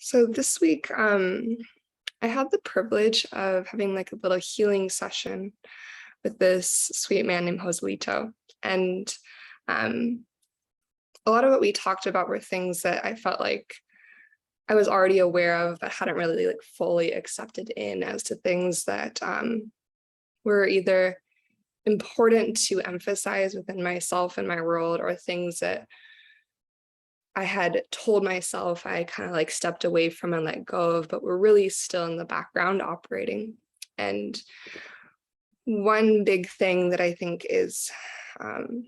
So this week, I had the privilege of having like a little healing session with this sweet man named Joselito. And um, a lot of what we talked about were things that I felt like I was already aware of, but hadn't really like fully accepted in as to things that were either important to emphasize within myself and my world, or things that I had told myself I kind of like stepped away from and let go of, but were really still in the background operating. And one big thing that I think is um,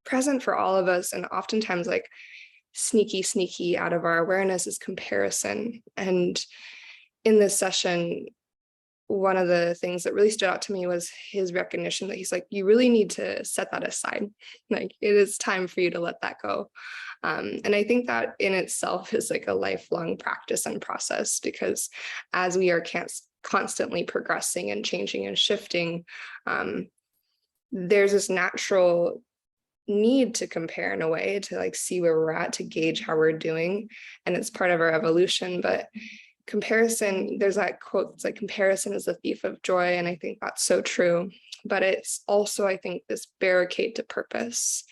present for all of us, and oftentimes like sneaky out of our awareness, is comparison. And in this session, one of the things that really stood out to me was his recognition that he's like, you really need to set that aside. Like, it is time for you to let that go. And I think that in itself is like a lifelong practice and process, because as we are constantly progressing and changing and shifting, there's this natural need to compare in a way to like see where we're at, to gauge how we're doing. And it's part of our evolution. But comparison, there's that quote, it's like, comparison is the thief of joy. And I think that's so true. But it's also, I think, this barricade to purpose.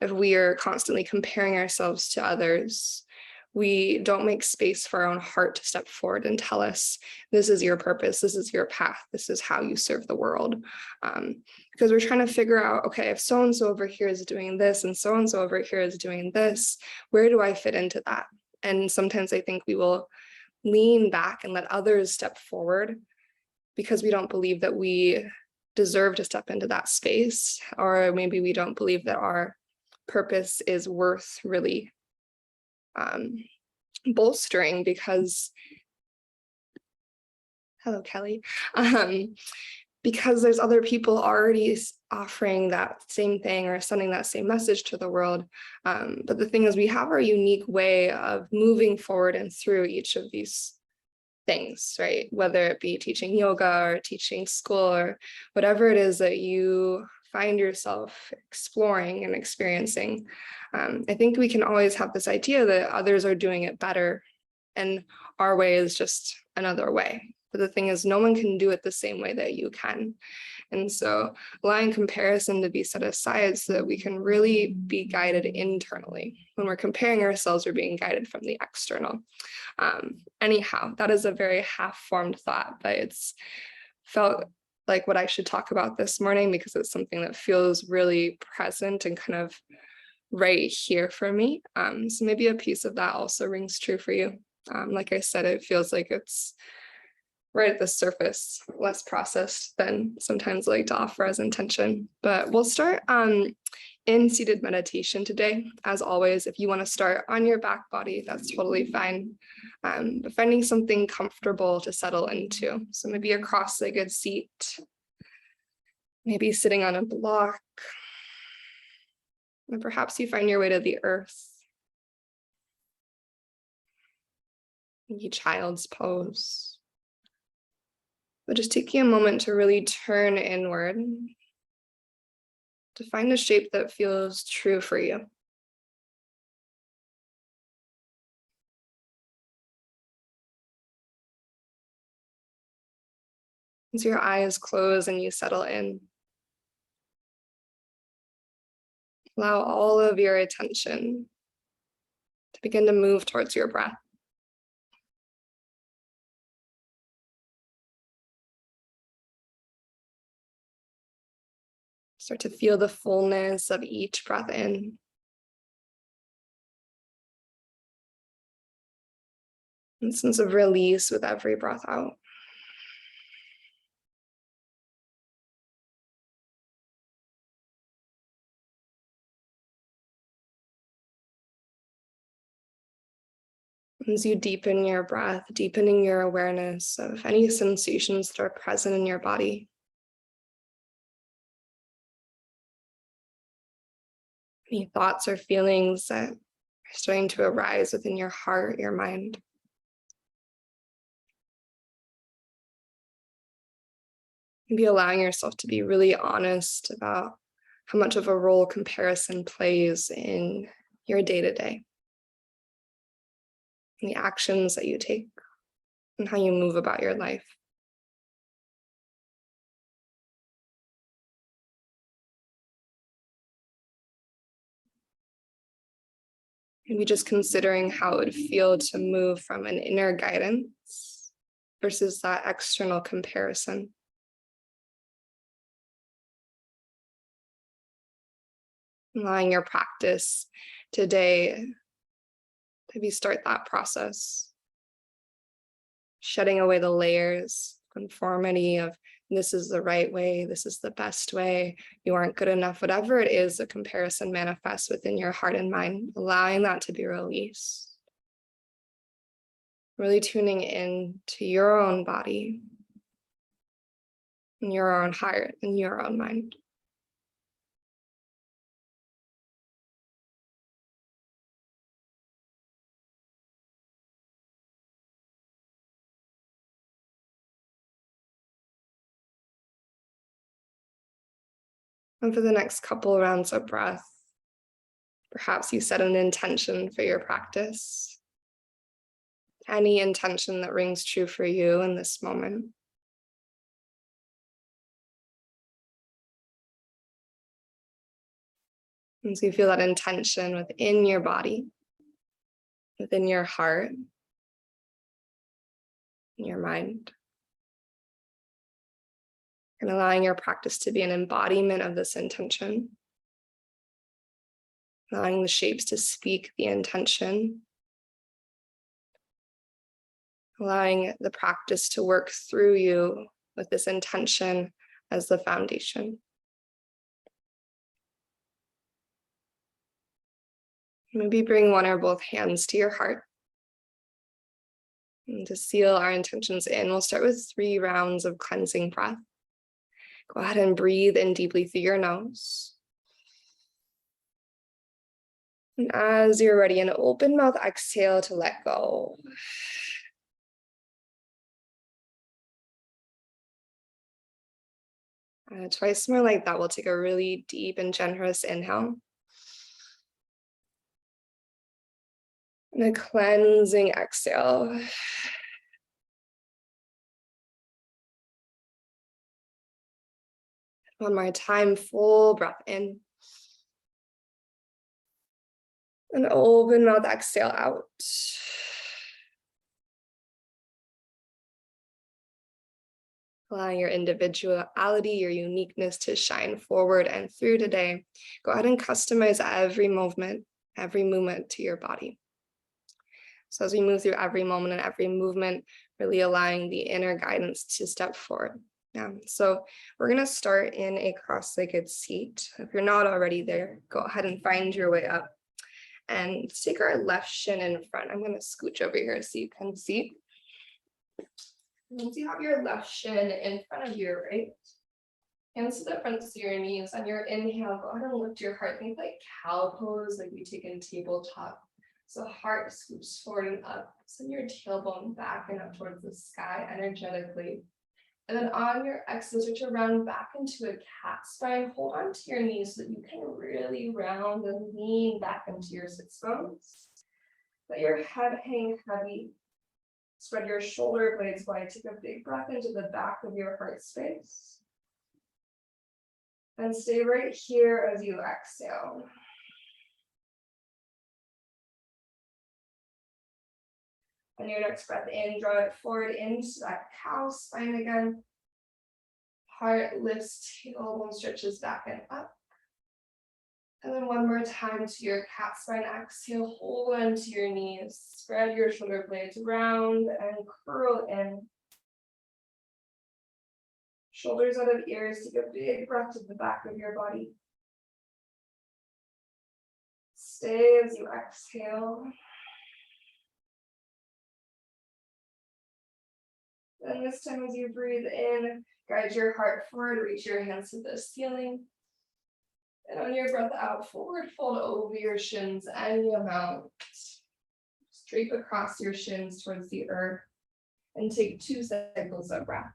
If we are constantly comparing ourselves to others, we don't make space for our own heart to step forward and tell us, this is your purpose, this is your path, this is how you serve the world. Because we're trying to figure out, okay, if so-and-so over here is doing this and so-and-so over here is doing this, where do I fit into that? And sometimes I think we will lean back and let others step forward because we don't believe that we deserve to step into that space, or maybe we don't believe that our purpose is worth really bolstering, because hello Kelly, because there's other people already offering that same thing or sending that same message to the world. But the thing is, we have our unique way of moving forward and through each of these things, right? Whether it be teaching yoga or teaching school or whatever it is that you find yourself exploring and experiencing. I think we can always have this idea that others are doing it better and our way is just another way. But the thing is, no one can do it the same way that you can. And so allowing comparison to be set aside so that we can really be guided internally. When we're comparing ourselves, we're being guided from the external. Anyhow, that is a very half-formed thought, but it's felt like what I should talk about this morning, because it's something that feels really present and kind of right here for me. So maybe a piece of that also rings true for you. Like I said, it feels like it's right at the surface, less processed than sometimes like to offer as intention. But we'll start in seated meditation today. As always, if you want to start on your back body, that's totally fine. But finding something comfortable to settle into. So maybe a cross-legged seat, maybe sitting on a block, and perhaps you find your way to the earth. Maybe child's pose. But just taking a moment to really turn inward, to find a shape that feels true for you. As your eyes close and you settle in, allow all of your attention to begin to move towards your breath. Start to feel the fullness of each breath in. And sense of release with every breath out. As you deepen your breath, deepening your awareness of any sensations that are present in your body. Any thoughts or feelings that are starting to arise within your heart, your mind. Maybe allowing yourself to be really honest about how much of a role comparison plays in your day-to-day. and the actions that you take, and how you move about your life. Maybe just considering how it would feel to move from an inner guidance versus that external comparison. Allowing your practice today to maybe start that process, shedding away the layers, conformity of this is the right way, this is the best way, you aren't good enough, whatever it is, the comparison manifests within your heart and mind, allowing that to be released. Really tuning in to your own body, and your own heart, and your own mind. And for the next couple rounds of breath, perhaps you set an intention for your practice. Any intention that rings true for you in this moment. And so you feel that intention within your body, within your heart, in your mind. And allowing your practice to be an embodiment of this intention. Allowing the shapes to speak the intention. Allowing the practice to work through you with this intention as the foundation. Maybe bring one or both hands to your heart. And to seal our intentions in, we'll start with 3 rounds of cleansing breath. Go ahead and breathe in deeply through your nose. And as you're ready, an open mouth exhale to let go. Twice more like that. We'll take a really deep and generous inhale. And a cleansing exhale. One more time, full breath in. An open mouth exhale out. Allowing your individuality, your uniqueness to shine forward and through today. Go ahead and customize every movement to your body. So as we move through every moment and every movement, really allowing the inner guidance to step forward. Yeah. So we're going to start in a cross-legged seat. If you're not already there, go ahead and find your way up. And take our left shin in front. I'm going to scooch over here so you can see. Once you have your left shin in front of your right, hands to the fronts of your knees. On your inhale, go ahead and lift your heart. Think like cow pose, like we take in tabletop. So heart scoops forward and up. Send your tailbone back and up towards the sky energetically. And then on your exhale, start to round back into a cat spine. Hold on to your knees so that you can really round and lean back into your sits bones. Let your head hang heavy. Spread your shoulder blades wide. Take a big breath into the back of your heart space. And stay right here as you exhale. On your next breath in, draw it forward into that cow spine again. Heart lifts, tailbone stretches back and up. And then one more time to your cat spine exhale, hold onto your knees, spread your shoulder blades round and curl in. Shoulders out of ears, take a big breath to the back of your body. Stay as you exhale. And this time as you breathe in, guide your heart forward, reach your hands to the ceiling. And on your breath out, forward fold over your shins any amount. Drape across your shins towards the earth. And take 2 cycles of breath.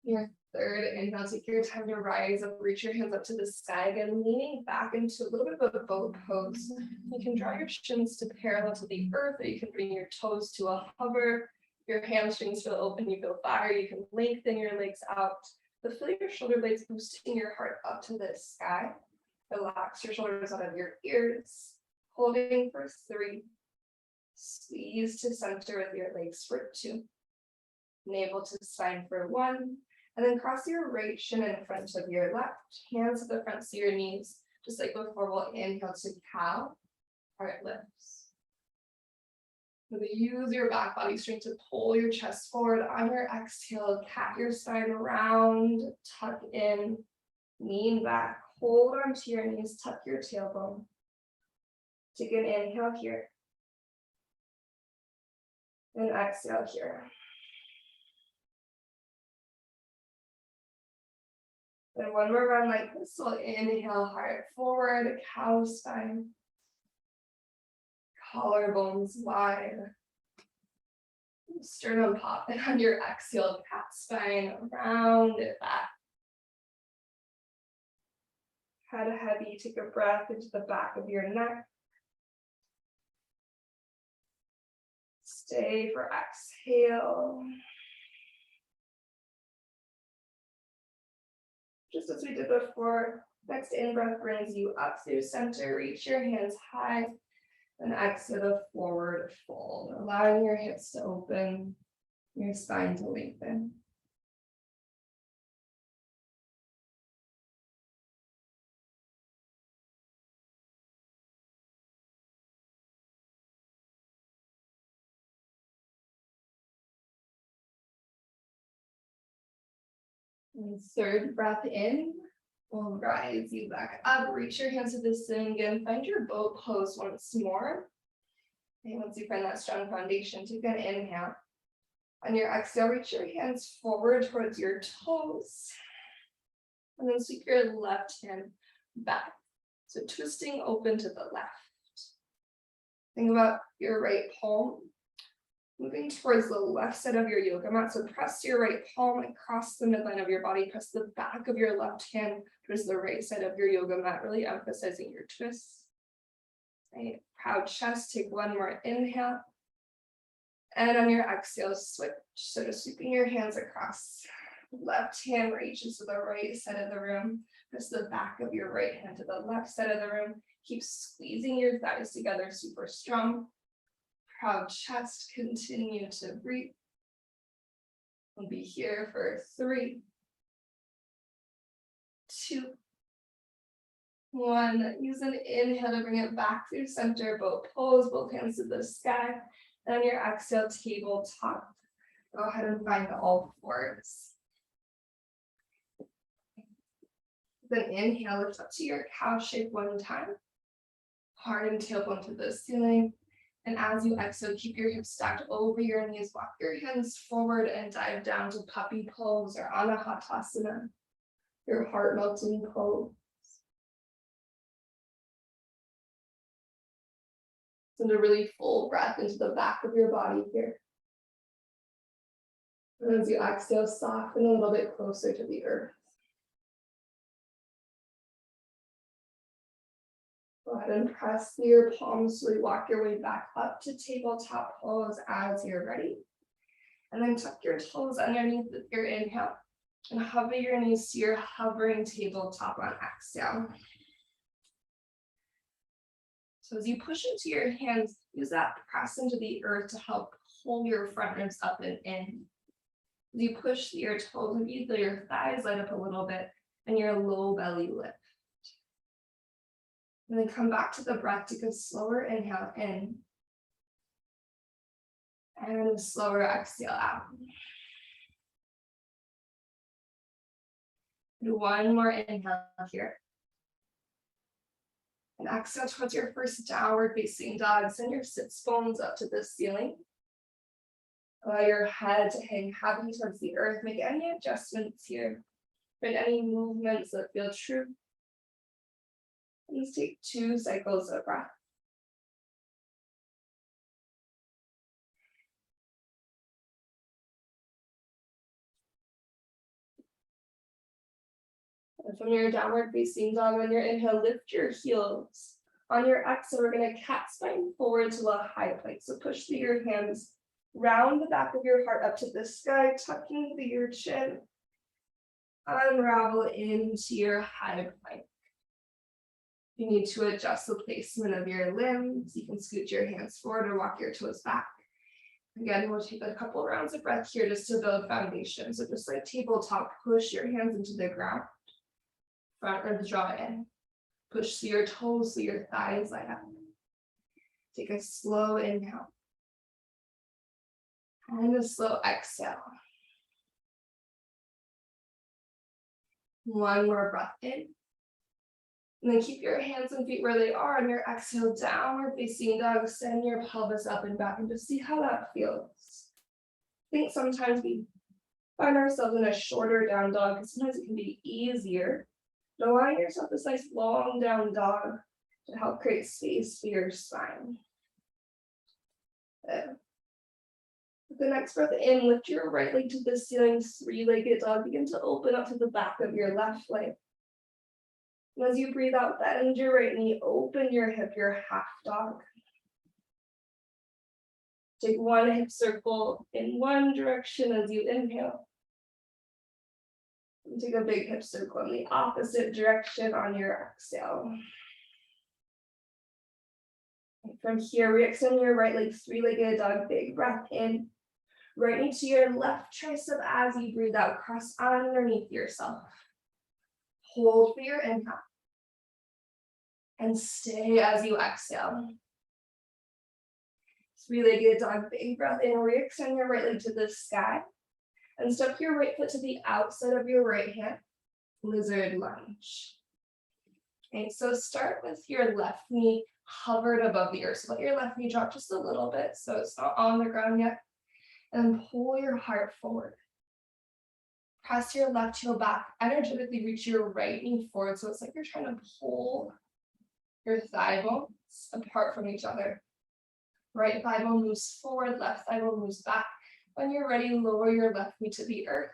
Your third inhale, take your time to rise up, reach your hands up to the sky again, leaning back into a little bit of a boat pose. You can draw your shins to parallel to the earth, or you can bring your toes to a hover. Your hamstrings feel open, you feel fire, you can lengthen your legs out. But feel your shoulder blades boosting your heart up to the sky. Relax your shoulders out of your ears. Holding for 3. Squeeze to center with your legs for 2. Navel to spine for 1. And then cross your right shin in front of your left. Hands at the front of your knees. Just like before, we'll inhale to cow. Heart lifts. Use your back body strength to pull your chest forward. On your exhale, cat your spine around, tuck in, lean back, hold onto your knees, tuck your tailbone. Take an inhale here. And exhale here. Then one more round like this. So inhale, heart forward, cow spine. Collarbones wide. Sternum pop. And on your exhale, cat spine, round it back. Head heavy, take a breath into the back of your neck. Stay for exhale. Just as we did before, next in-breath brings you up through center, reach your hands high, and exhale to forward fold, allowing your hips to open, your spine to lengthen. And third breath in, we'll rise you back up, reach your hands to the ceiling again, find your boat pose once more. And once you find that strong foundation, take an inhale. On your exhale, reach your hands forward towards your toes. And then sweep your left hand back. So twisting open to the left. Think about your right palm moving towards the left side of your yoga mat. So press your right palm across the midline of your body. Press the back of your left hand towards the right side of your yoga mat, really emphasizing your twists. Right. Proud chest, take one more inhale. And on your exhale, switch. So just sweeping your hands across. Left hand reaches to the right side of the room. Press the back of your right hand to the left side of the room. Keep squeezing your thighs together, super strong. Proud chest, continue to breathe. We'll be here for 3, 2, 1. Use an inhale to bring it back through center, boat pose, both hands to the sky. And on your exhale, tabletop. Go ahead and find all fours. Then inhale, lift up to your cow shape one time. Harden tailbone to the ceiling. And as you exhale, keep your hips stacked over your knees. Walk your hands forward and dive down to puppy pose or anahatasana, your heart melting pose. Send a really full breath into the back of your body here. And as you exhale, soften a little bit closer to the earth. Go ahead and press your palms so you walk your way back up to tabletop pose as you're ready. And then tuck your toes underneath with your inhale and hover your knees so you're hovering tabletop on exhale. So as you push into your hands, use that press into the earth to help pull your front ribs up and in. As you push your toes, maybe feel your thighs light up a little bit and your low belly lift. And then come back to the breath. Take a slower inhale in. And a slower exhale out. Do one more inhale here. And exhale towards your first downward facing dog. Send your sits bones up to the ceiling. Allow your head to hang heavy towards the earth. Make any adjustments here. Find any movements that feel true. Please take 2 cycles of breath. And from your downward facing dog, on your inhale, lift your heels. On your exhale, we're going to cat spine forward to a high plank. So push through your hands, round the back of your heart up to the sky, tucking through your chin. Unravel into your high plank. You need to adjust the placement of your limbs. You can scoot your hands forward or walk your toes back. Again, we'll take a couple rounds of breath here just to build foundation. So just like tabletop, push your hands into the ground. Front ribs draw in. Push through your toes so your thighs light up. Take a slow inhale. And a slow exhale. One more breath in. And then keep your hands and feet where they are. On your exhale, downward facing dog, send your pelvis up and back and just see how that feels. I think sometimes we find ourselves in a shorter down dog because sometimes it can be easier. But allowing yourself this nice long down dog to help create space for your spine. Good. With the next breath in, lift your right leg to the ceiling, three-legged dog. Begin to open up to the back of your left leg. And as you breathe out, bend your right knee, open your hip, your half dog. Take one hip circle in one direction as you inhale. And take a big hip circle in the opposite direction on your exhale. And from here, re-extend your right leg, three-legged dog, big breath in. Right knee to your left tricep as you breathe out, cross underneath yourself. Hold for your inhale. And stay as you exhale. Three-legged dog, big breath in, re-extend your right leg to the sky. And step your right foot to the outside of your right hand, lizard lunge. Okay, so start with your left knee hovered above the earth. So let your left knee drop just a little bit so it's not on the ground yet. And pull your heart forward. Press your left heel back, energetically reach your right knee forward. So it's like you're trying to pull your thigh bones apart from each other. Right thigh bone moves forward, left thigh bone moves back. When you're ready, lower your left knee to the earth.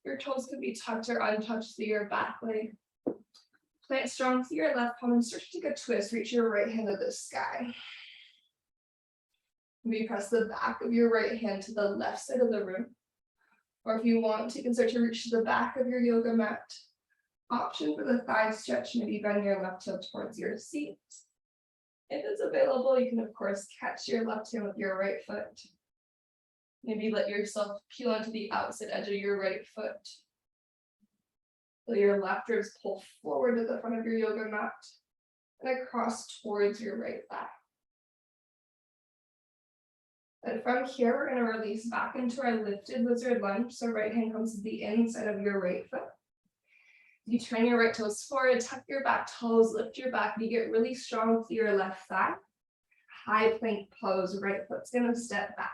Your toes could be tucked or untouched through your back leg. Plant strong through your left palm and start to take a twist. Reach your right hand to the sky. Maybe press the back of your right hand to the left side of the room. Or if you want, you can start to reach to the back of your yoga mat. Option for the thigh stretch, maybe bend your left heel towards your seat. If it's available, you can of course catch your left hand with your right foot. Maybe let yourself peel onto the outside edge of your right foot. Let your left ribs pull forward to the front of your yoga mat and across towards your right thigh. And from here, we're going to release back into our lifted lizard lunge. So right hand comes to the inside of your right foot. You turn your right toes forward, tuck your back toes, lift your back, you get really strong through your left thigh. High plank pose, right foot's going to step back.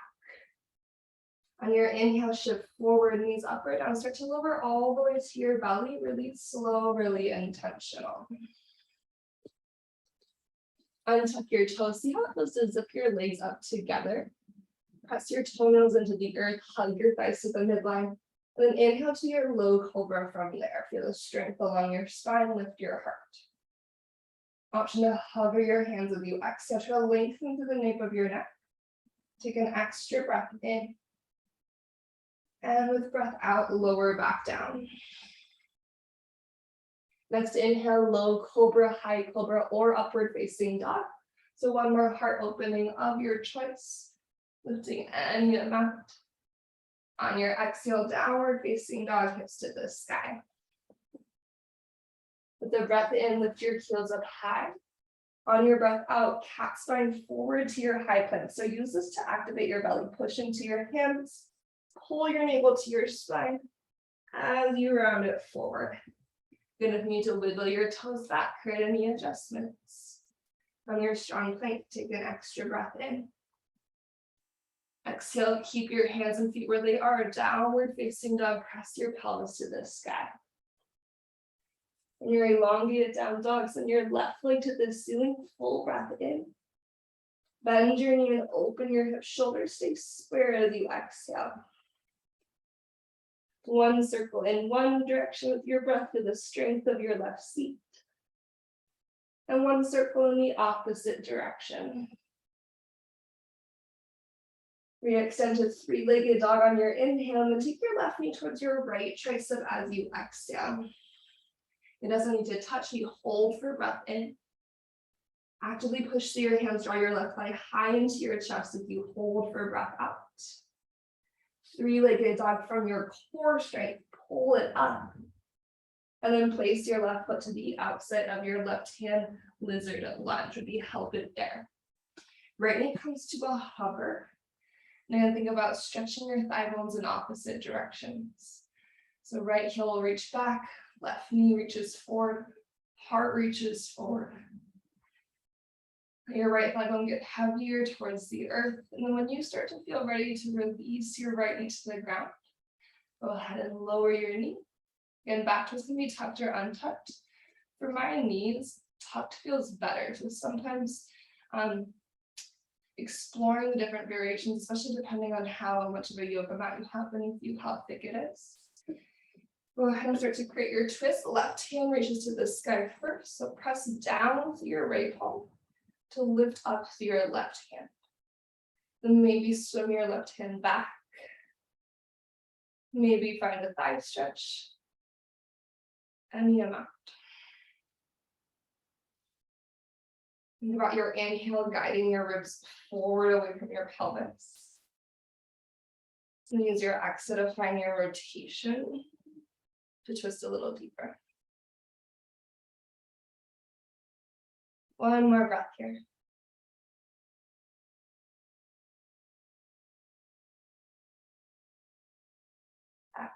On your inhale, shift forward, knees up or down. Start to lower all the way to your belly, really slow, really intentional. Untuck your toes. See how it feels to zip your legs up together. Press your toenails into the earth, hug your thighs to the midline. And then inhale to your low cobra from there. Feel the strength along your spine, lift your heart. Option to hover your hands as you exhale to lengthen to the nape of your neck. Take an extra breath in. And with breath out, lower back down. Next, inhale, low cobra, high cobra, or upward facing dog. So one more heart opening of your choice. Lifting any amount. On your exhale, downward facing dog, hips to the sky. With the breath in, lift your heels up high. On your breath out, cat spine forward to your high plank. So use this to activate your belly. Push into your hands. Pull your navel to your spine as you round it forward. You're going to need to wiggle your toes back, create any adjustments. On your strong plank, take an extra breath in. Exhale, keep your hands and feet where they are. Downward facing dog, press your pelvis to the sky. And your elongated down dog, send your left leg to the ceiling, full breath in. Bend your knee and open your hips, shoulders stay square as you exhale. One circle in one direction with your breath to the strength of your left seat. And one circle in the opposite direction. Re-extend to three-legged dog on your inhale, and then take your left knee towards your right tricep as you exhale. It doesn't need to touch, you hold for breath in. Actively push through your hands, draw your left thigh high into your chest as you hold for breath out. Three-legged dog from your core strength, pull it up. And then place your left foot to the outside of your left hand, lizard lunge would be held in there. Right knee comes to a hover. And then think about stretching your thigh bones in opposite directions. So right heel will reach back, left knee reaches forward, heart reaches forward. Your right thigh bone get heavier towards the earth. And then when you start to feel ready to release your right knee to the ground, go ahead and lower your knee. Again, back toes can be tucked or untucked. For my knees, tucked feels better. So sometimes exploring the different variations, especially depending on how much of a yoga mat you have beneath you, how thick it is. Go ahead and start to create your twist. Left hand reaches to the sky first. So press down with your right palm to lift up to your left hand. Then maybe swim your left hand back. Maybe find a thigh stretch. Any amount. Think about your inhale guiding your ribs forward away from your pelvis. And use your exhale to find your rotation to twist a little deeper. One more breath here.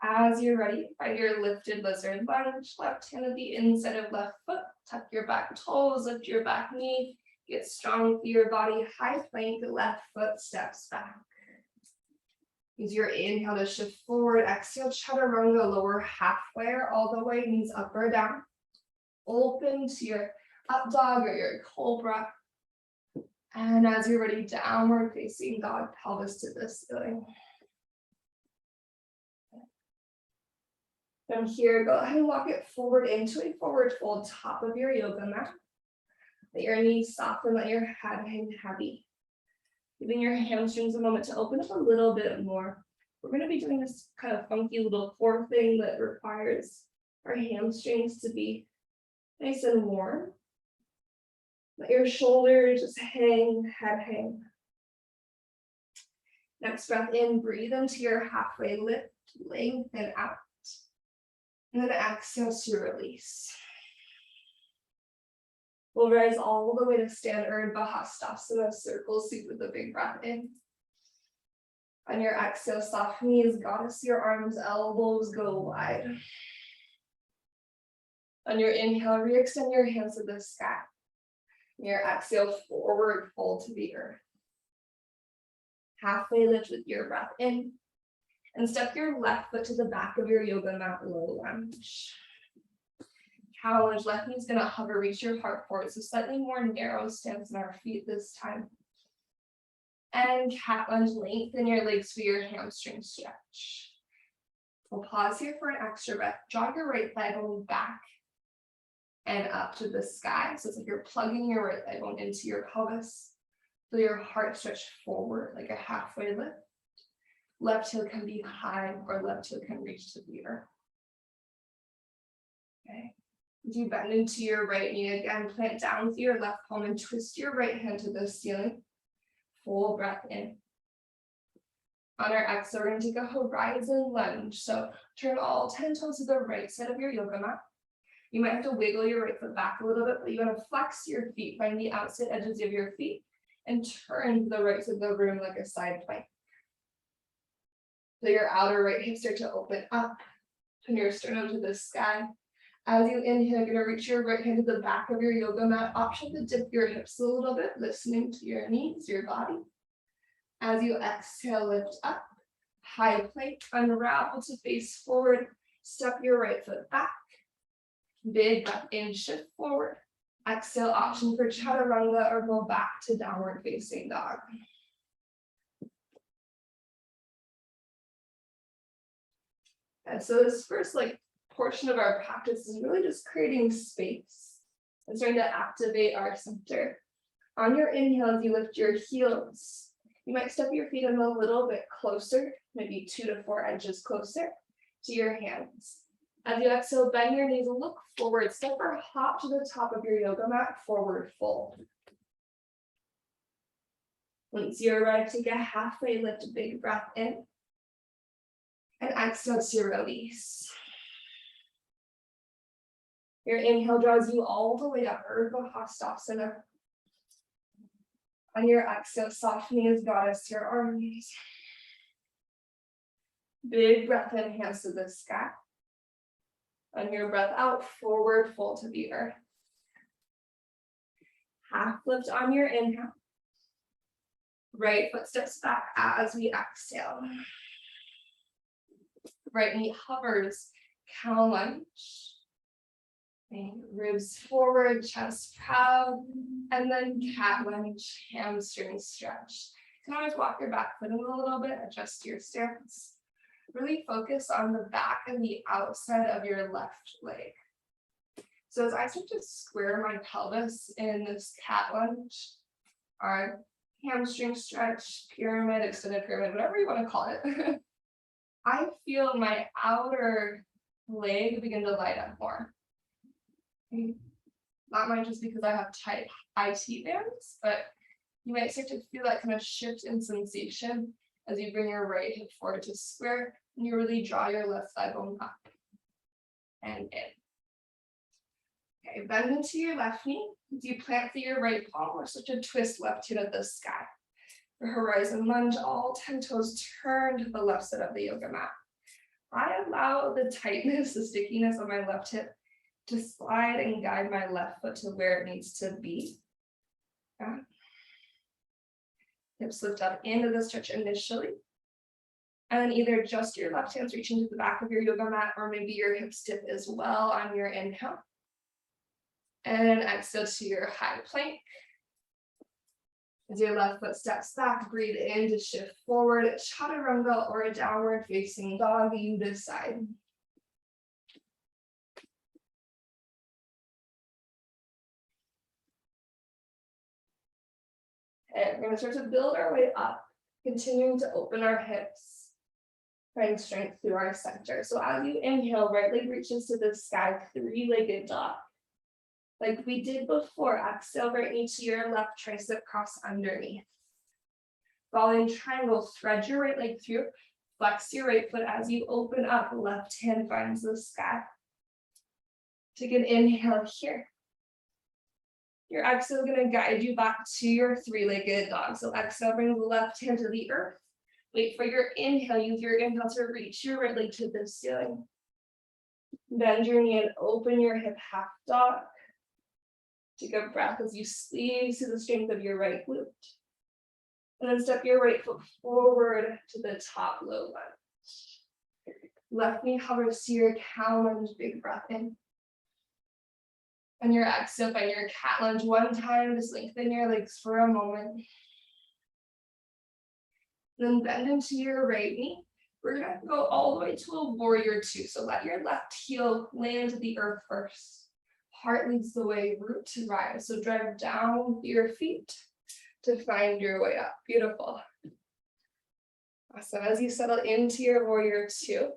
As you're ready, find your lifted lizard lunge, left hand at the inside of left foot, tuck your back toes, lift your back knee, get strong through your body, high plank, left foot steps back. Use your inhale to shift forward, exhale, chaturanga, lower halfway or all the way, knees up or down. Open to your up dog or your cobra. And as you're ready, downward facing dog, pelvis to the ceiling. From here, go ahead and walk it forward into a forward fold, top of your yoga mat. Let your knees soften, let your head hang heavy. Giving your hamstrings a moment to open up a little bit more. We're going to be doing this kind of funky little core thing that requires our hamstrings to be nice and warm. Let your shoulders just hang, head hang. Next breath in, breathe into your halfway lift, lengthen out. And then exhale to release. We'll rise all the way to stand Urdhva Hastasana, circle seat with a big breath in. On your exhale, soft knees, goddess your arms, elbows go wide. On your inhale, re-extend your hands to the sky. On your exhale, forward fold to the earth. Halfway lift with your breath in. And step your left foot to the back of your yoga mat, low lunge. Cow lunge, left knee is going to hover, reach your heart forward. So slightly more narrow stance in our feet this time. And cat lunge, lengthen your legs for your hamstring stretch. We'll pause here for an extra breath. Draw your right thigh bone back and up to the sky. So it's like you're plugging your right thigh bone into your pelvis. Feel your heart stretch forward like a halfway lift. Left heel can be high or left heel can reach to the earth. Okay. As you bend into your right knee again, plant down with your left palm and twist your right hand to the ceiling. Full breath in. On our exhale, we're going to take a horizon lunge. So turn all 10 toes to the right side of your yoga mat. You might have to wiggle your right foot back a little bit, but you want to flex your feet, find the outside edges of your feet, and turn to the right side of the room like a side plank. So your outer right hip start to open up, turn your sternum to the sky. As you inhale, you're going to reach your right hand to the back of your yoga mat. Option to dip your hips a little bit, listening to your knees, your body. As you exhale, lift up, high plank, unravel to face forward. Step your right foot back. Big breath in, shift forward. Exhale, option for chaturanga or go back to downward facing dog. And so this first portion of our practice is really just creating space and starting to activate our center. On your inhale, as you lift your heels, you might step your feet in a little bit closer, maybe 2 to 4 inches closer to your hands. As you exhale, bend your knees and look forward. Step or hop to the top of your yoga mat, forward fold. Once you're ready to get halfway, lift a big breath in. And exhale to release. Your inhale draws you all the way up, Urdhva Hastasana. On your exhale, softening as goddess to your arms. Big breath in, hands to the sky. On your breath out, forward fold to the earth. Half lift on your inhale. Right foot steps back as we exhale. Right knee hovers, cow lunge. Ribs forward, chest proud, and then cat lunge, hamstring stretch. You can always walk your back foot in a little bit, adjust your stance. Really focus on the back and the outside of your left leg. So as I start to square my pelvis in this cat lunge, or hamstring stretch, pyramid, extended pyramid, whatever you want to call it, I feel my outer leg begin to light up more. Not mine just because I have tight IT bands, but you might start to feel that kind of shift in sensation as you bring your right hip forward to square and you really draw your left thigh bone up and in. Okay, bend into your left knee as you plant through your right palm or start to twist left hand at the sky. For horizon lunge, all 10 toes turn to the left side of the yoga mat. I allow the tightness, the stickiness of my left hip to slide and guide my left foot to where it needs to be. Yeah. Hips lift up into the stretch initially. And then either just your left hands reaching to the back of your yoga mat, or maybe your hips dip as well on your inhale. And exhale to your high plank. As your left foot steps back, breathe in to shift forward, chaturanga or a downward facing dog, you decide. And we're going to start to build our way up, continuing to open our hips, find strength through our center. So as you inhale, right leg reaches to the sky, three-legged dog. Like we did before, exhale, right knee to your left, tricep cross underneath. Falling triangle, thread your right leg through, flex your right foot as you open up, left hand finds the sky. Take an inhale here. Your exhale is going to guide you back to your three-legged dog. So exhale, bring the left hand to the earth. Wait for your inhale. Use your inhale to reach your right leg to the ceiling. Bend your knee and open your hip, half dog. Take a breath as you squeeze to the strength of your right glute. And then step your right foot forward to the top, low lunge. Left knee hovers to your cow lunge, big breath in. And your exhale, find your cat lunge one time, just lengthen your legs for a moment. Then bend into your right knee. We're gonna go all the way to a warrior two. So let your left heel land to the earth first. Heart leads the way, root to rise. So drive down with your feet to find your way up. Beautiful. Awesome. As you settle into your warrior two,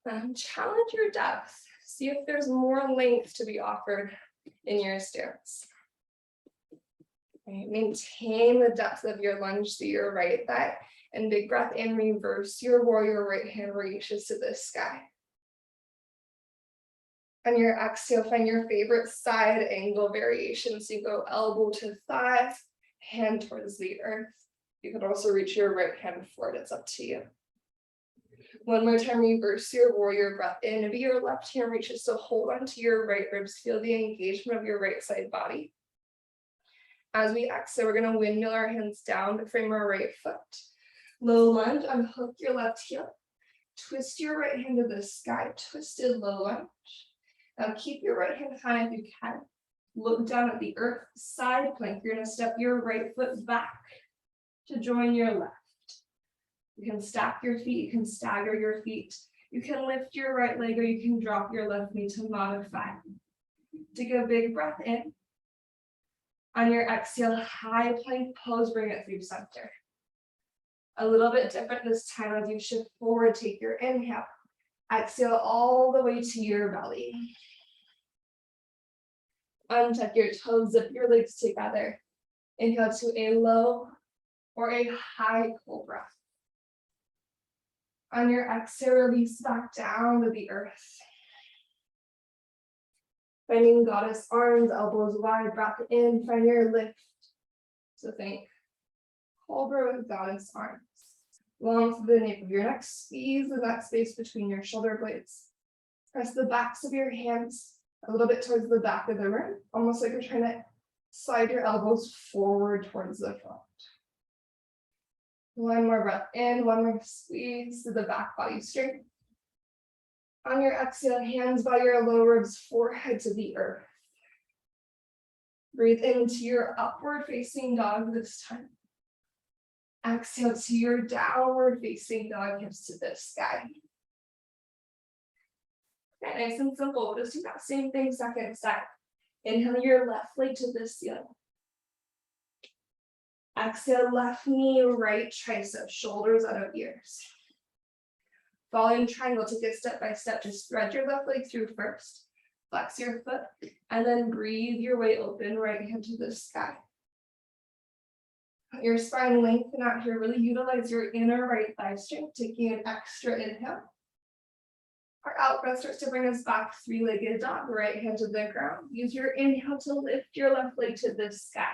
challenge your depth. See if there's more length to be offered in your stance. Right. Maintain the depth of your lunge through your right thigh, and big breath in, reverse your warrior, right hand reaches to the sky. On your exhale, find your favorite side angle variation. So you go elbow to thigh, hand towards the earth. You can also reach your right hand forward, it's up to you. One more time, reverse your warrior, breath in. Maybe your left hand reaches, so hold on to your right ribs. Feel the engagement of your right side body. As we exhale, we're going to windmill our hands down to frame our right foot. Low lunge, unhook your left heel. Twist your right hand to the sky, twisted low lunge. Now keep your right hand high if you can. Look down at the earth, side plank. You're going to step your right foot back to join your left. You can stack your feet, you can stagger your feet. You can lift your right leg or you can drop your left knee to modify. Take a big breath in. On your exhale, high plank pose, bring it through center. A little bit different this time as you shift forward, take your inhale. Exhale all the way to your belly. Untuck your toes, zip your legs together. Inhale to a low or a high cobra. On your exhale, release back down to the earth. Finding goddess arms, elbows wide, breath in, find your lift. So think cobra with goddess arms. Long to the nape of your neck, squeeze in that space between your shoulder blades. Press the backs of your hands a little bit towards the back of the room, almost like you're trying to slide your elbows forward towards the front. One more breath in, one more squeeze to the back body straight. On your exhale, hands by your low ribs, forehead to the earth. Breathe into your upward facing dog this time. Exhale to your downward facing dog, hips to the sky. Okay, nice and simple. We'll just do that same thing second side. Inhale your left leg to the ceiling. Exhale, left knee, right tricep, shoulders out of ears. Following triangle, take it step by step. Just spread your left leg through first. Flex your foot, and then breathe your way open, right hand to the sky. Let your spine lengthen out here. Really utilize your inner right thigh strength, taking an extra inhale. Our out breath starts to bring us back, three-legged dog, right hand to the ground. Use your inhale to lift your left leg to the sky.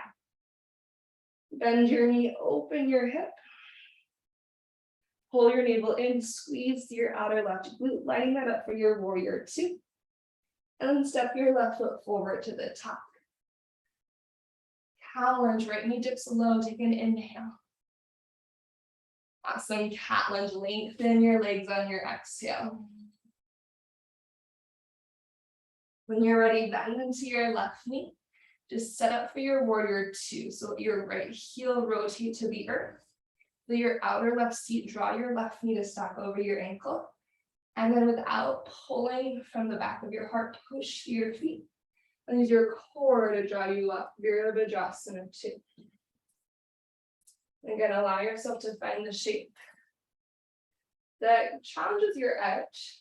Bend your knee, open your hip. Pull your navel in, squeeze your outer left glute, lining that up for your warrior two. And then step your left foot forward to the top. Cow lunge, right knee dips low, take an inhale. Awesome, cat lunge, lengthen your legs on your exhale. When you're ready, bend into your left knee. Just set up for your warrior two. So your right heel rotate to the earth. Feel your outer left seat, draw your left knee to stack over your ankle. And then without pulling from the back of your heart, push your feet. And use your core to draw you up, Virabhadrasana 2. Again, allow yourself to find the shape that challenges your edge,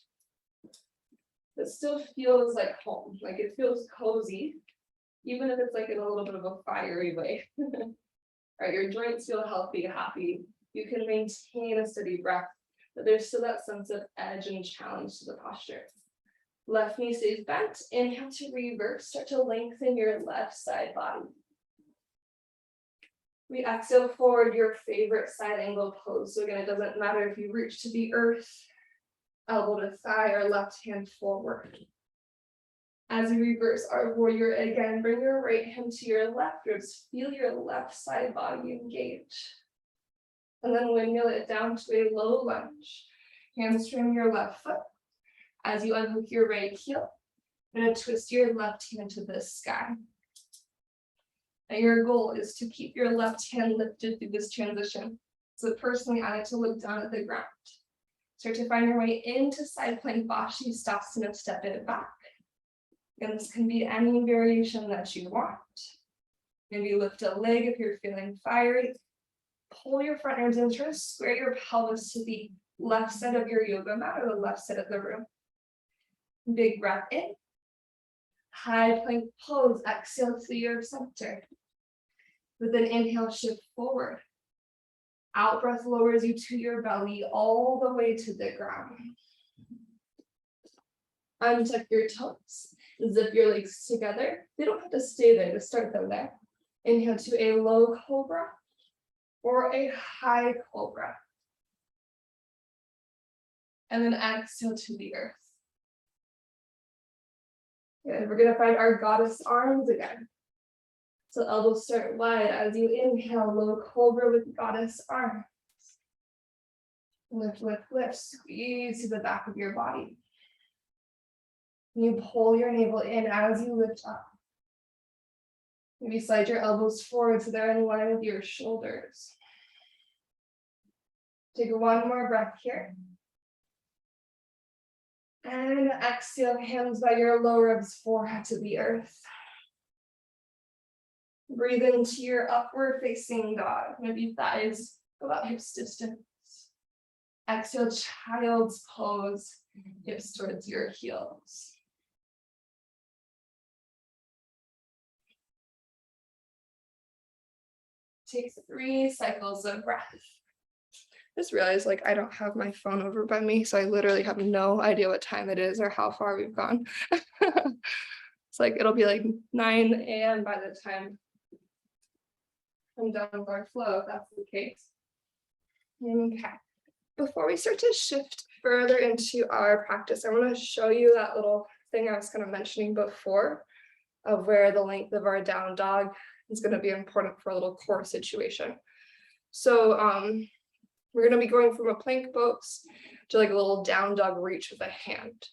but still feels like home, like it feels cozy, even if it's like in a little bit of a fiery way. Right, your joints feel healthy, happy. You can maintain a steady breath, but there's still that sense of edge and challenge to the posture. Left knee stays bent. Inhale to reverse. Start to lengthen your left side body. We exhale forward, your favorite side angle pose. So again, it doesn't matter if you reach to the earth, elbow to thigh, or left hand forward. As you reverse our warrior, again, bring your right hand to your left ribs. Feel your left side body engage. And then windmill it down to a low lunge. Hamstring your left foot. As you unhook your right heel, you're going to twist your left hand to the sky. And your goal is to keep your left hand lifted through this transition. So personally, I like to look down at the ground. Start to find your way into side plank Vashisthasana, step it back. And this can be any variation that you want. Maybe lift a leg if you're feeling fiery. Pull your front arms in, try to square your pelvis to the left side of your yoga mat or the left side of the room. Big breath in. High plank pose, exhale to your center. With an inhale, shift forward. Out breath lowers you to your belly all the way to the ground. Untuck your toes. Zip your legs together. They don't have to stay there, just start them there. Inhale to a low cobra or a high cobra. And then exhale to the earth. Good. We're going to find our goddess arms again. So elbows start wide as you inhale, low cobra with goddess arms. Lift, lift, lift, squeeze to the back of your body. You pull your navel in as you lift up. Maybe slide your elbows forward so they're in line with your shoulders. Take one more breath here. And exhale, hands by your lower ribs, forehead to the earth. Breathe into your upward facing dog. Maybe thighs about hips distance. Exhale, child's pose, hips towards your heels. Take 3 cycles of breath. Just realized like I don't have my phone over by me, so I literally have no idea what time it is or how far we've gone. It's like it'll be like 9 a.m. by the time I'm done with our flow, if that's the case. Okay. Before we start to shift further into our practice, I want to show you that little thing I was kind of mentioning before of where the length of our down dog is going to be important for a little core situation. So we're going to be going from a plank pose to like a little down dog reach with a hand.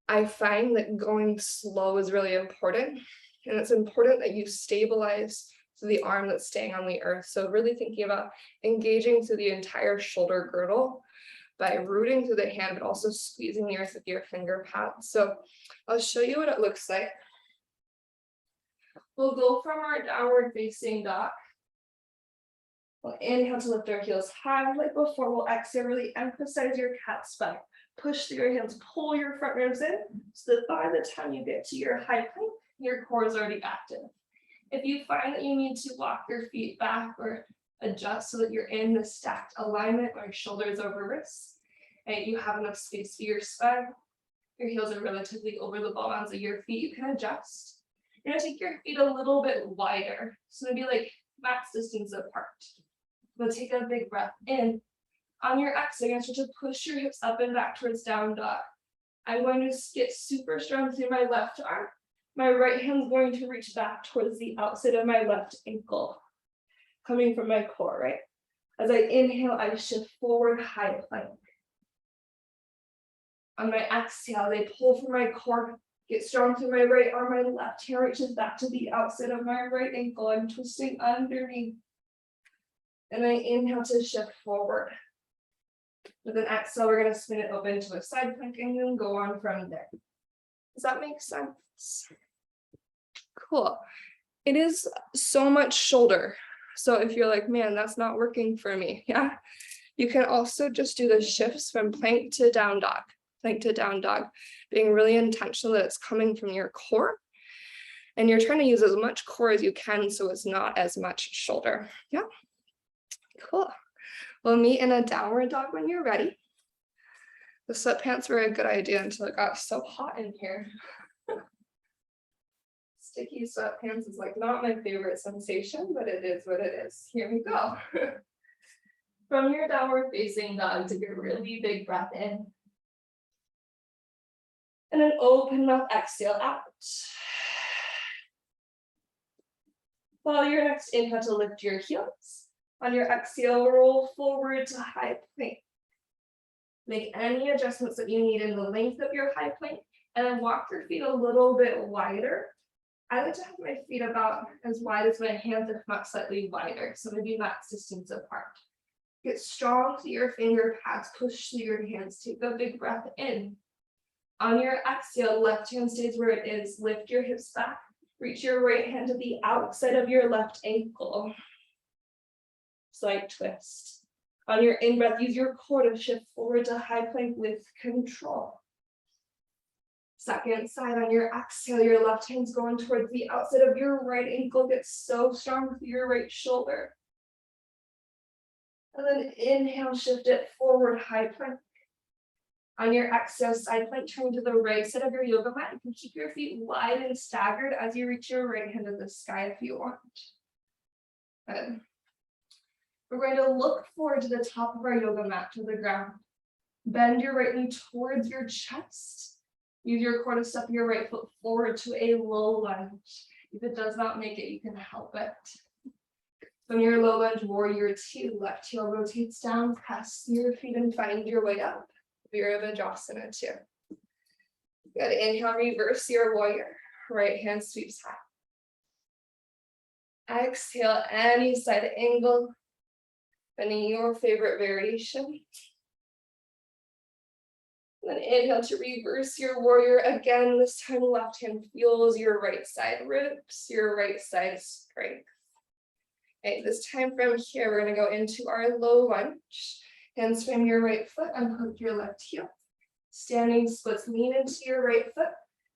I find that going slow is really important, and it's important that you stabilize the arm that's staying on the earth. So really thinking about engaging through the entire shoulder girdle by rooting through the hand, but also squeezing the earth with your finger pads. So I'll show you what it looks like. We'll go from our downward facing dog. We'll inhale to lift our heels high like before. We'll exhale, really emphasize your cat spine. Push through your hands, pull your front ribs in, so that by the time you get to your high plank, your core is already active. If you find that you need to walk your feet back or adjust so that you're in the stacked alignment or shoulders over wrists, and you have enough space for your spine, your heels are relatively over the ball ends of your feet, you can adjust. You're gonna take your feet a little bit wider, so maybe like max distance apart. We'll take a big breath in. On your exhale, you're going to start to push your hips up and back towards down dog. I'm going to get super strong through my left arm. My right hand's going to reach back towards the outside of my left ankle, coming from my core, right? As I inhale, I shift forward, high plank. On my exhale, I pull from my core, get strong through my right arm. My left hand reaches back to the outside of my right ankle. I'm twisting underneath. And I inhale to shift forward. With an exhale, we're going to spin it open to a side plank and then go on from there. Does that make sense? Cool. It is so much shoulder. So if you're like, man, that's not working for me, yeah, you can also just do the shifts from plank to down dog, being really intentional that it's coming from your core. And you're trying to use as much core as you can so it's not as much shoulder. Yeah. Cool. We'll meet in a downward dog when you're ready. The sweatpants were a good idea until it got so hot in here. Sticky sweatpants is like not my favorite sensation, but it is what it is. Here we go. From your downward facing dog, take a really big breath in. And then open mouth, exhale out. Follow your next inhale to lift your heels. On your exhale, roll forward to high plank. Make any adjustments that you need in the length of your high plank, and then walk your feet a little bit wider. I like to have my feet about as wide as my hands, if not slightly wider, so maybe max distance apart. Get strong through your finger pads, push through your hands, take a big breath in. On your exhale, left hand stays where it is, lift your hips back, reach your right hand to the outside of your left ankle. Slight twist. On your in-breath, use your core to shift forward to high plank with control. Second side, on your exhale, your left hand's going towards the outside of your right ankle. Get so strong with your right shoulder. And then inhale, shift it forward, high plank. On your exhale, side plank, turn to the right side of your yoga mat. You can keep your feet wide and staggered as you reach your right hand to the sky if you want. Good. We're going to look forward to the top of our yoga mat, to the ground. Bend your right knee towards your chest. Use your core to step your right foot forward to a low lunge. If it does not make it, you can help it. From your low lunge, warrior two, left heel rotates down, press your feet and find your way up. Virabhadrasana 2. Good. Inhale, reverse your warrior. Right hand sweeps high. Exhale, any side angle. Finding your favorite variation. Then inhale to reverse your warrior again. This time, left hand feels your right side ribs, your right side strength. Okay, this time from here, we're gonna go into our low lunge. Hands frame your right foot, unhook your left heel. Standing splits, lean into your right foot,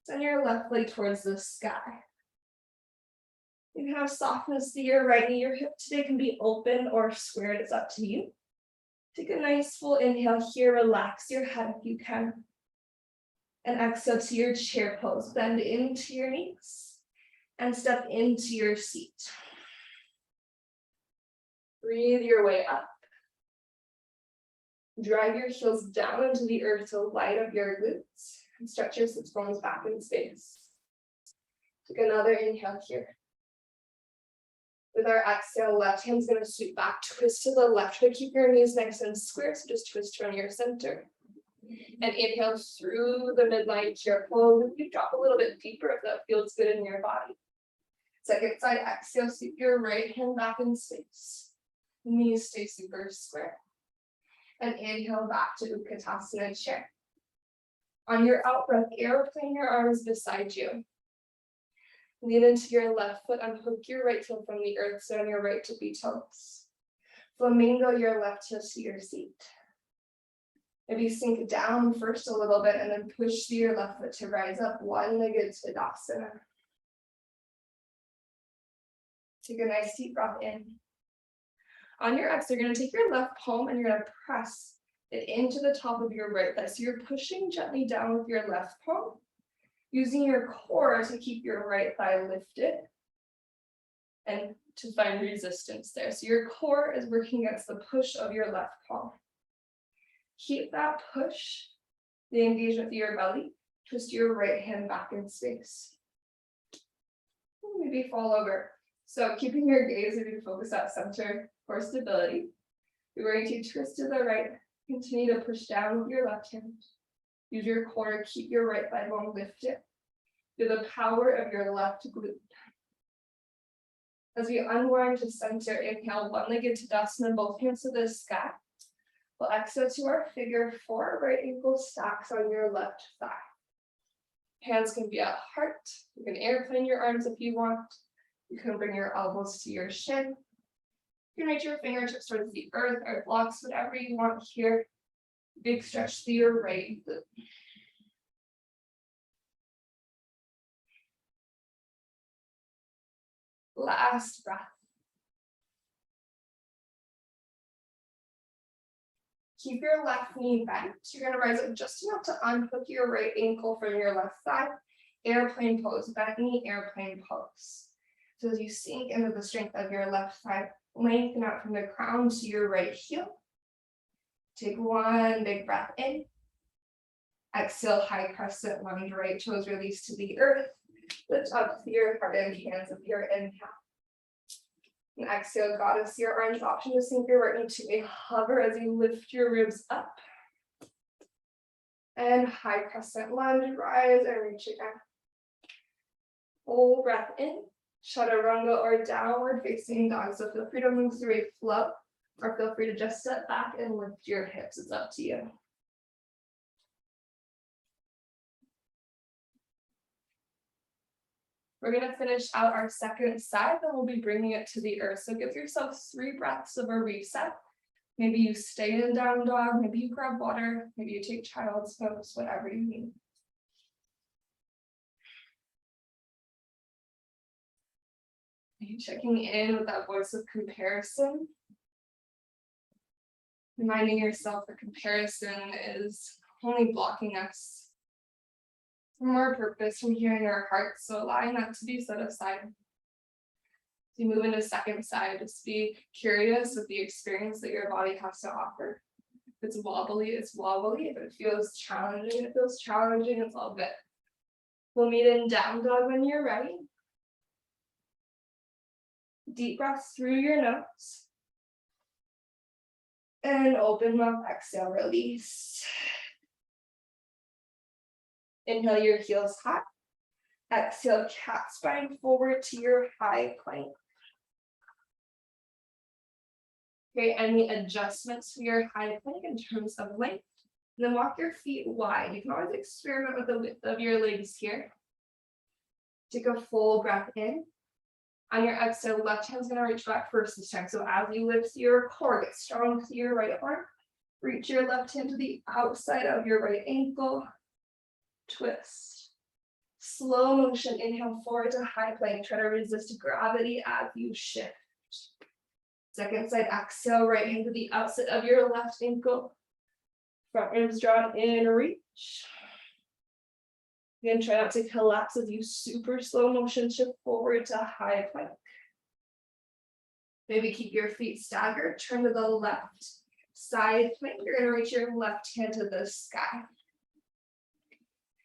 send your left leg towards the sky. You can have softness to your right knee. Your hip today can be open or squared, it's up to you. Take a nice full inhale here, relax your head if you can. And exhale to your chair pose. Bend into your knees and step into your seat. Breathe your way up. Drive your heels down into the earth to light up your glutes and stretch your sits bones back in space. Take another inhale here. With our exhale, left hand's going to sweep back, twist to the left, but keep your knees nice and square, so just twist from your center. And inhale through the midline chair pose. You drop a little bit deeper if that feels good in your body. Second side exhale, sweep your right hand back in space. Knees stay super square. And inhale back to Utkatasana chair. On your out breath, airplane your arms beside you. Lean into your left foot, unhook your right heel from the earth, so on your right tippy toes. Flamingo your left heel to your seat. Maybe sink down first a little bit and then push your left foot to rise up, one-legged Tadasana. Take a nice deep breath in. On your exhale, you're going to take your left palm and you're going to press it into the top of your right thigh. So you're pushing gently down with your left palm, using your core to keep your right thigh lifted and to find resistance there. So your core is working against the push of your left palm. Keep that push, the engagement with your belly. Twist your right hand back in space. Maybe fall over. So keeping your gaze, if you focus at center for stability, you're going to twist to the right, continue to push down with your left hand. Use your core, keep your right thigh bone lifted. Feel the power of your left glute. As we unwind to center, inhale, one-legged Tadasana, both hands to the sky. We'll exhale to our figure four, right ankle stacks on your left thigh. Hands can be at heart. You can airplane your arms if you want. You can bring your elbows to your shin. You can reach your fingertips towards the earth or blocks, whatever you want here. Big stretch to your right glute. Last breath. Keep your left knee bent. You're going to rise up just enough to unhook your right ankle from your left thigh. Airplane pose, bent knee, airplane pose. So as you sink into the strength of your left thigh, lengthen out from the crown to your right heel. Take one big breath in. Exhale, high crescent lunge, right toes release to the earth. Lift up to your heart and hands with your inhale. And exhale, goddess, your arms option to sink your right knee to a hover as you lift your ribs up. And high crescent lunge, rise and reach again. Full breath in, chaturanga or downward facing dog. So feel free to move through a flow or feel free to just step back and lift your hips. It's up to you. We're going to finish out our second side, then we'll be bringing it to the earth. So give yourself 3 breaths of a reset. Maybe you stay in down dog, maybe you grab water, maybe you take child's pose, whatever you need. Checking in with that voice of comparison. Reminding yourself that comparison is only blocking us from our purpose, from hearing our hearts, so allowing that to be set aside. As you move into second side, just be curious with the experience that your body has to offer. If it's wobbly, it's wobbly. If it feels challenging, it feels challenging. It's all good. We'll meet in down dog when you're ready. Deep breaths through your nose. And open mouth, exhale, release. Inhale your heels high. Exhale, cat spine forward to your high plank. Okay, any adjustments to your high plank in terms of length? And then walk your feet wide. You can always experiment with the width of your legs here. Take a full breath in. On your exhale, left hand's gonna reach back first this time. So as you lift your core, get strong to your right arm. Reach your left hand to the outside of your right ankle. Twist. Slow motion, inhale forward to high plank. Try to resist gravity as you shift. Second side, exhale, right hand to the outside of your left ankle. Front ribs drawn in, reach. Again, try not to collapse as you super slow motion shift forward to high plank. Maybe keep your feet staggered, turn to the left side plank. You're gonna reach your left hand to the sky.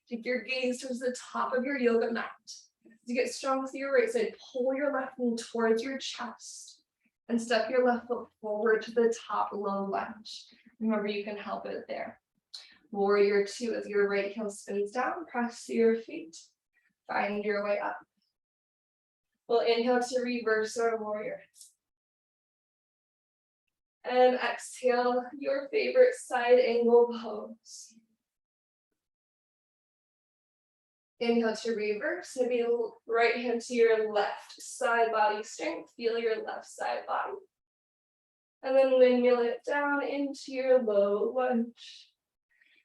Keep your gaze towards the top of your yoga mat. As you get strong with your right side, pull your left knee towards your chest and step your left foot forward to the top low lunge. Remember, you can help it there. Warrior two, as your right heel spins down, press to your feet, find your way up. We'll inhale to reverse our warrior. And exhale, your favorite side angle pose. Inhale to reverse, maybe right hand to your left side body strength, feel your left side body. And then lineal it down into your low lunge.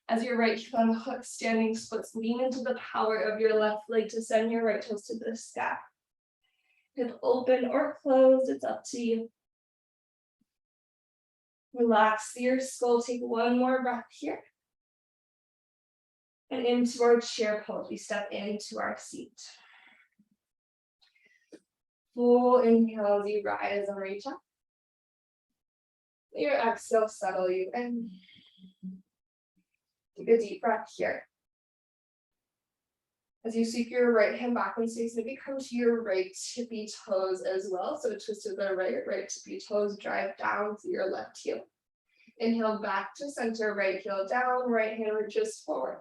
As your right heel on the hook, standing splits, lean into the power of your left leg to send your right toes to the sky. Hip open or closed, it's up to you. Relax your skull, take one more breath here. And into our chair pose, we step into our seat. Full inhale as you rise and reach up. Your exhale, settle you in. Take a deep breath here. As you sweep your right hand back in space, maybe come to your right tippy toes as well. So twist to the right tippy toes, drive down to your left heel. Inhale back to center, right heel down, right hand reaches forward.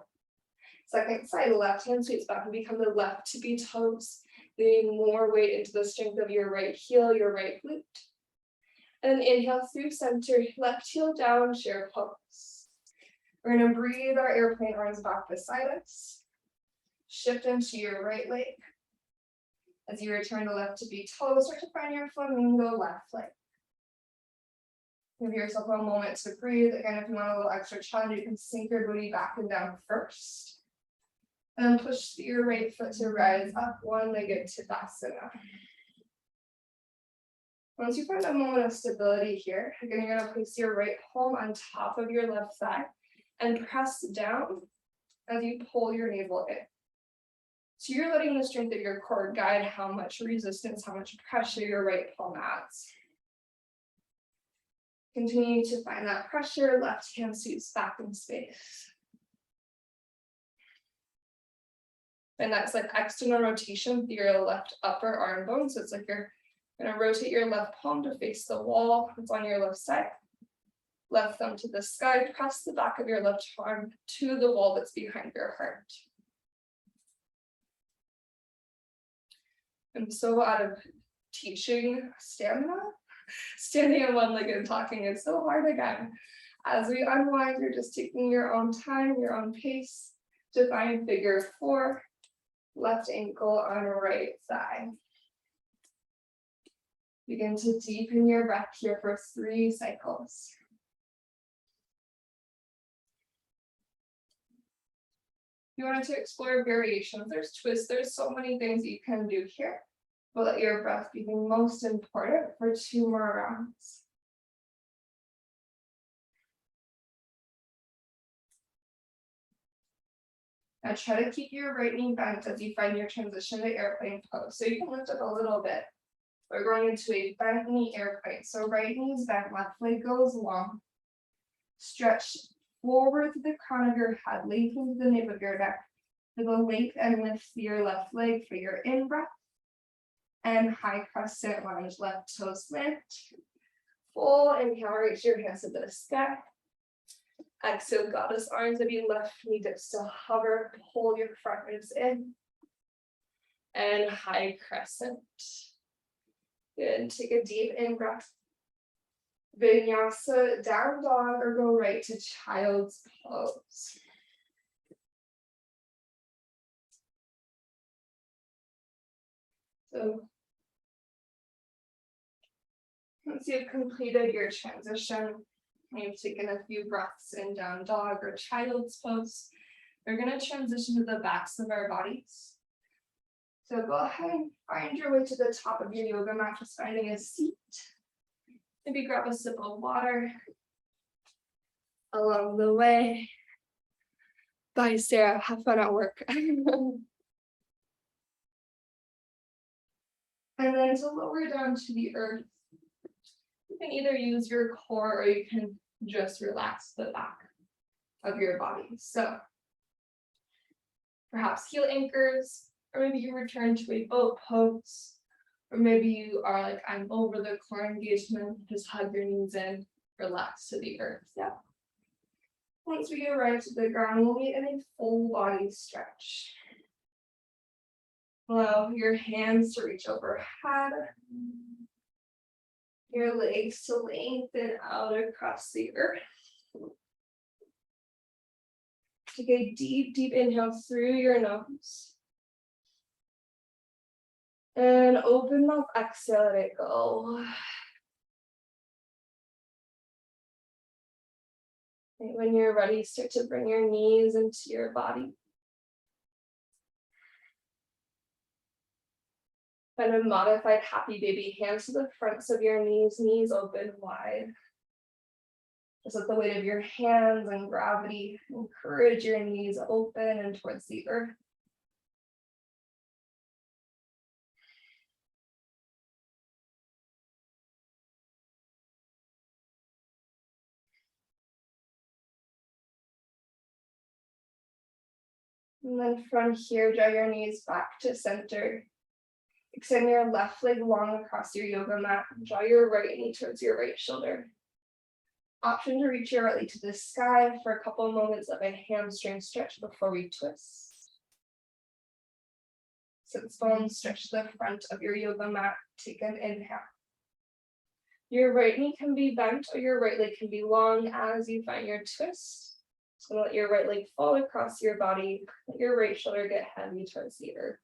Second side, left hand sweeps back and become the left tippy toes, leaning more weight into the strength of your right heel, your right glute. And then inhale through center, left heel down, chair pose. We're gonna breathe our airplane arms back beside us. Shift into your right leg. As you return to left tippy toes, start to find your flamingo left leg. Give yourself a moment to breathe. Again, if you want a little extra challenge, you can sink your booty back and down first. And then push your right foot to rise up, one-legged Tadasana. Once you find a moment of stability here, again, you're gonna place your right palm on top of your left thigh and press down as you pull your navel in. So you're letting the strength of your core guide how much resistance, how much pressure your right palm adds. Continue to find that pressure, left hand sweeps back in space. And that's like external rotation through your left upper arm bone. So it's like you're gonna rotate your left palm to face the wall that's on your left side. Left thumb to the sky, press the back of your left arm to the wall that's behind your heart. I'm so out of teaching stamina. Standing on one leg and talking is so hard again. As we unwind, you're just taking your own time, your own pace to find figure four, left ankle on right thigh. Begin to deepen your breath here for 3 cycles. You wanted to explore variations. There's twists, there's so many things you can do here. But let your breath be the most important for 2 more rounds. Now try to keep your right knee bent as you find your transition to airplane pose. So you can lift up a little bit. We're going into a bent knee airplane. So right knee is bent, left leg goes long. Stretch forward to the crown of your head, lengthen to the nape of your neck. For the length and lift your left leg for your in breath. And high crescent lunge, left toes slant. Full inhale, reach your hands to the sky. Exhale, goddess arms, maybe left knee dips to hover, pull your front ribs in. And high crescent. Good, take a deep in breath. Vinyasa, down dog, or go right to child's pose. So once you've completed your transition, you've taken a few breaths in down dog or child's pose, we're going to transition to the backs of our bodies. So go ahead and find your way to the top of your yoga mat, just finding a seat. Maybe grab a sip of water along the way. Bye, Sarah. Have fun at work. And then to lower down to the earth, you can either use your core or you can just relax the back of your body. So perhaps heel anchors, or maybe you return to a boat pose, or maybe you are like, I'm over the core engagement, just hug your knees in, relax to the earth. Yeah. Once we arrive to the ground, we'll meet in a full body stretch. Allow your hands to reach overhead, your legs to lengthen out across the earth. Take a deep, deep inhale through your nose. And open mouth, exhale, let it go. And when you're ready, start to bring your knees into your body. Find a modified happy baby, hands to the fronts of your knees, knees open wide. Just let the weight of your hands and gravity encourage your knees open and towards the earth. And then from here, draw your knees back to center. Extend your left leg long across your yoga mat. Draw your right knee towards your right shoulder. Option to reach your right leg to the sky for a couple of moments of a hamstring stretch before we twist. Sits bones, stretch the front of your yoga mat. Take an inhale. Your right knee can be bent or your right leg can be long as you find your twist. So let your right leg fall across your body. Let your right shoulder get heavy towards the earth.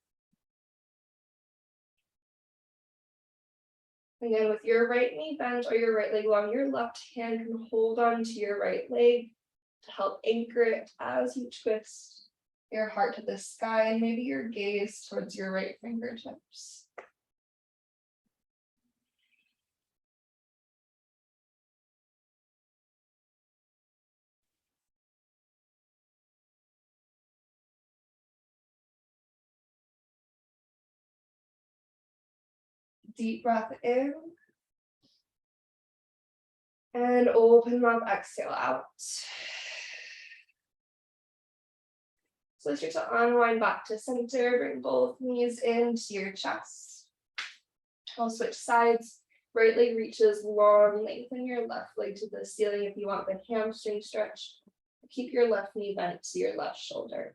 Again, with your right knee bent or your right leg long, your left hand can hold on to your right leg to help anchor it as you twist your heart to the sky and maybe your gaze towards your right fingertips. Deep breath in. And open mouth, exhale out. So start to unwind back to center, bring both knees into your chest. I'll switch sides. Right leg reaches long, lengthen your left leg to the ceiling if you want the hamstring stretch. Keep your left knee bent to your left shoulder.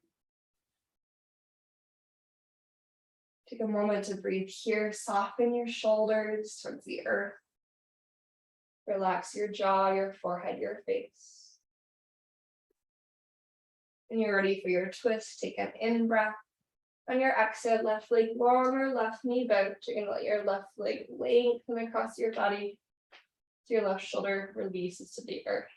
Take a moment to breathe here. Soften your shoulders towards the earth. Relax your jaw, your forehead, your face. When you're ready for your twist, take an in breath. On your exhale, left leg long or left knee bent. You're going to let your left leg lengthen across your body. So your left shoulder releases to the earth.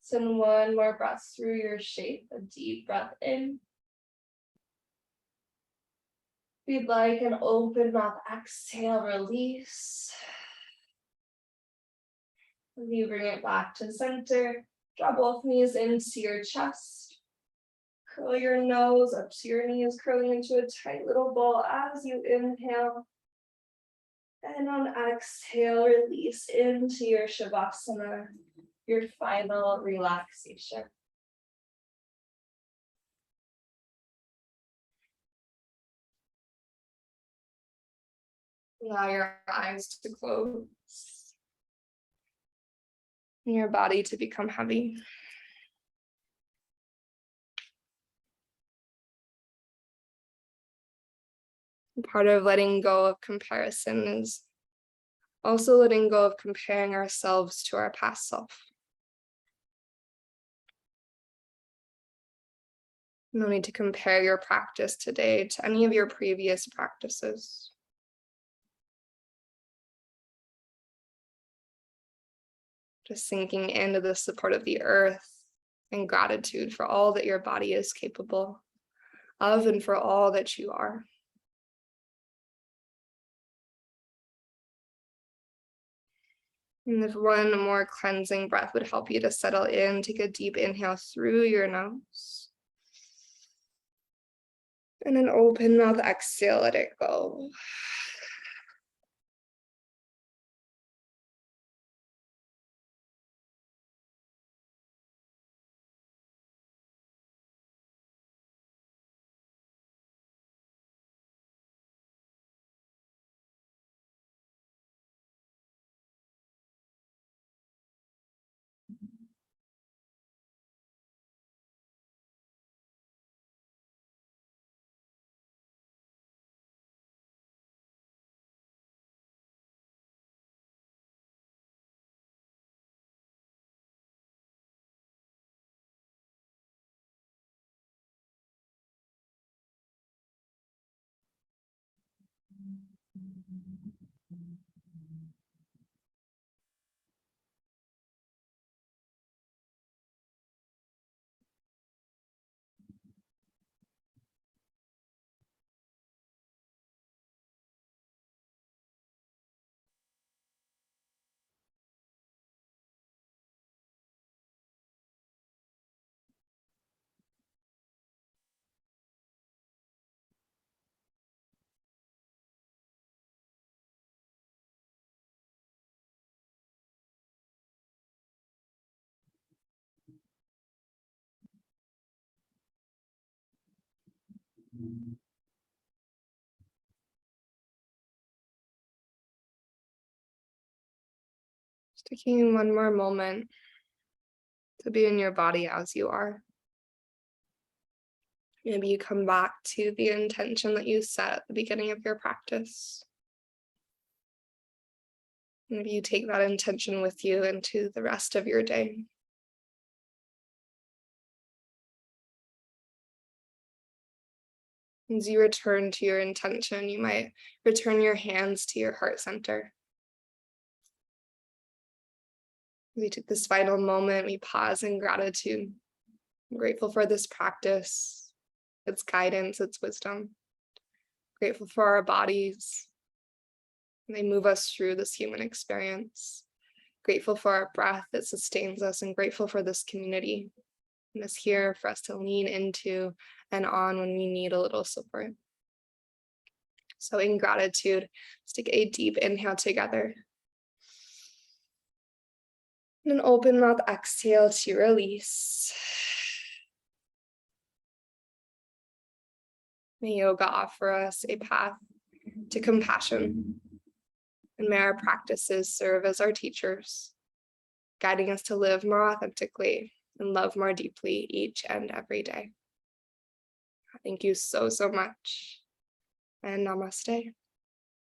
Send one more breath through your shape, a deep breath in. If you'd like an open mouth, exhale, release. As you bring it back to center, draw both knees into your chest. Curl your nose up to your knees, curling into a tight little ball as you inhale. And on exhale, release into your Shavasana. your final relaxation. Allow your eyes to close and your body to become heavy. Part of letting go of comparison is also letting go of comparing ourselves to our past self. No need to compare your practice today to any of your previous practices. Just sinking into the support of the earth and gratitude for all that your body is capable of and for all that you are. And if one more cleansing breath would help you to settle in, take a deep inhale through your nose. And an open mouth exhale, let it go. Just taking one more moment to be in your body as you are. Maybe you come back to the intention that you set at the beginning of your practice. Maybe you take that intention with you into the rest of your day. As you return to your intention, you might return your hands to your heart center. We took this final moment, we pause in gratitude. I'm grateful for this practice, its guidance, its wisdom. Grateful for our bodies. They move us through this human experience. Grateful for our breath that sustains us, and grateful for this community and is here for us to lean into and on when we need a little support. So in gratitude, let's take a deep inhale together. And an open mouth exhale to release. May yoga offer us a path to compassion. And may our practices serve as our teachers, guiding us to live more authentically and love more deeply each and every day. Thank you so, so much. And namaste.